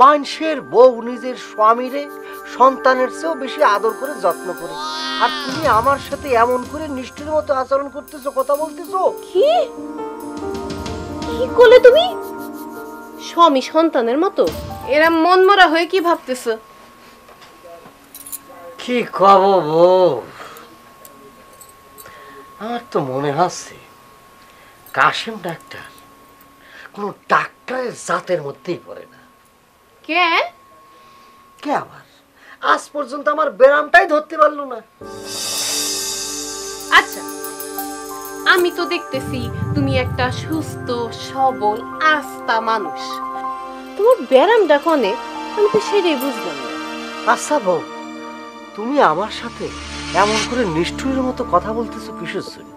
মানুষের বউ নিজের স্বামীরে সন্তানের চেয়েও বেশি আদর করে যত্ন করে, আর তুমি আমার সাথে এমন করে নিষ্ঠুর মতো আচরণ করতেছো, কথা বলতেছো। কি কি করলে তুমি? স্বামী সন্তানের মতো এরা মনমরা হয়ে কি ভাবতেছো? কি কব বউ, আমার তো মনে হচ্ছে কাশেম ডাক্তার কোন ডাক্তারের জাতের মধ্যেই পড়ে না। কে কে আবার আজ পর্যন্ত আমার ব্যায়ামটাই ধরতে পারলো না। আচ্ছা, আমি তো দেখতেছি তুমি একটা সুস্থ সবল আস্তা মানুষ, তোমার ব্যায়ামটা কোনে আমি তো সেটাই বুঝলাম না। আচ্ছা বউ, তুমি আমার সাথে এমন করে নিষ্ঠুরের মতো কথা বলতেছো কিসের জন্য?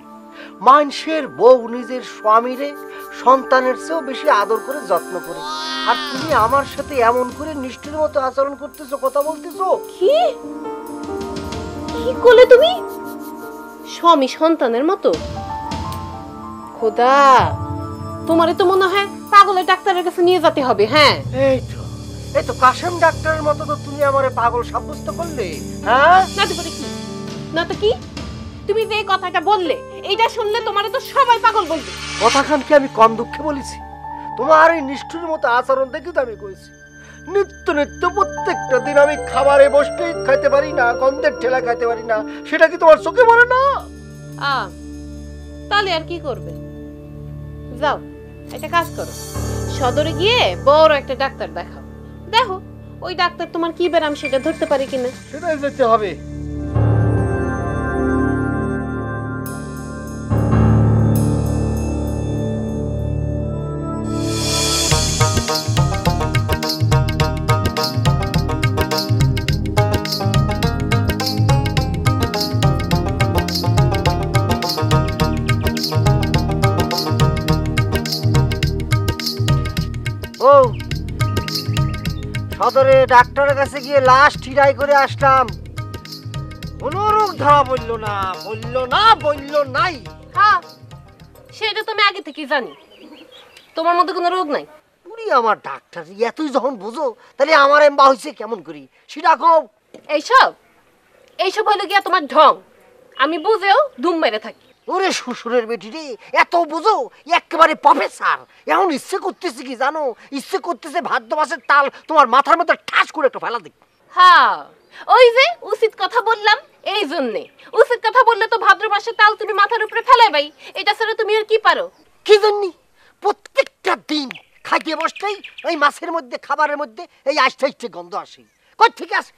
মানুষের বউ নিজের স্বামীরে সন্তানের চেয়েও বেশি আদর করে যত্ন করে, আর তুমি আমার সাথে এমন করে নিষ্ঠুরের মতো আচরণ করতেছো, কথা বলতেছো। কি কি করলে তুমি? স্বামী সন্তানের মতো? খোদা, তোমারে তো মনে হয় পাগলের ডাক্তারের কাছে নিয়ে যেতে হবে। হ্যাঁ, এই তো কাশেম ডাক্তারের মতো তো তুমি আমারে পাগল সাব্যস্ত করলে। হ্যাঁ, না তো কি, না তো কি, তুমি যে কথাটা বললে এইটা শুনলে তোমারে তো সবাই পাগল বলবে। কথাখান কি আমি কম দুঃখে বলেছি? তোমার এই নিষ্ঠুরের মতো আচরণ দেখে তো আমি কইছি। নিত্য নিত্য প্রত্যেকটা দিন আমি খাবারে বসতে খাইতে পারি না, গন্ধের ঠেলা খাইতে পারি না, সেটা কি তোমার চোখে পড়ে না? তাহলে আর কি করবে? যাও, একটা কাজ করো, সদরে গিয়ে বড় একটা ডাক্তার দেখাও, দেখো ওই ডাক্তার তোমার কি ব্যারাম সেটা ধরতে পারে কিনা। সেটাই যেতে হবে। ও সদরে ডাক্তারের কাছে গিয়ে লাশ ঠিরাই করে আসলাম, কোনো রোগ ধরা বললো না, বললো নাই। হ্যাঁ, সেটা তো আমি আগে থেকেই জানি, তোমার মধ্যে কোনো রোগ নাই। পুরি আমার ডাক্তার এতই যখন বুঝো, তাহলে আমার এমবা হয়েছে কেমন করি সেটা কও। এইসব এইসব হইলো গিয়া তোমার ঢং, আমি বুঝেও ধুম মেরে থাকি। ওরে শ্বশুরের বেটি রে, এত বুঝো, একেবারে প্রফেসর। এখন ইচ্ছে করতেছে কি জানো, ইচ্ছে করতেছে ভাদ্র মাসের তাল তোমার মাথার মধ্যে ঠাস করে একটা ফেলা দিই। হ্যাঁ, ওই যে উচিত কথা বললাম, এই জন্যে। উচিত কথা বললে তো ভাদ্র মাসের তাল তুমি মাথার উপরে ফেলাইবাই, এটা ছাড়া তুমি আর কি পারো? কি জন্য প্রত্যেকটা দিন খাইতে বসতেই এই মাছের মধ্যে, খাবারের মধ্যে এই আস্তে আস্তে গন্ধ আসে। কই থেকে আসে?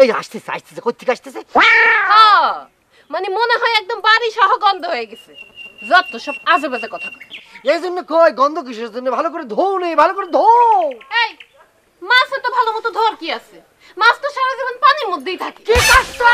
এই আসতেছে আসতেছে, কই থেকে আসতেছে? হ্যাঁ, মানে মনে হয় একদম বাড়ি সহ গন্ধ হয়ে গেছে। যত সব আজে বাজে কথা। এই জন্য কই গন্ধ কিসের জন্য? ভালো করে ধোও নেই, ভালো করে ধো। এই মাছ তো ভালো মতো ধর কি আছে, মাছ তো সারা জীবন পানির মধ্যেই থাকে। কি কাজটা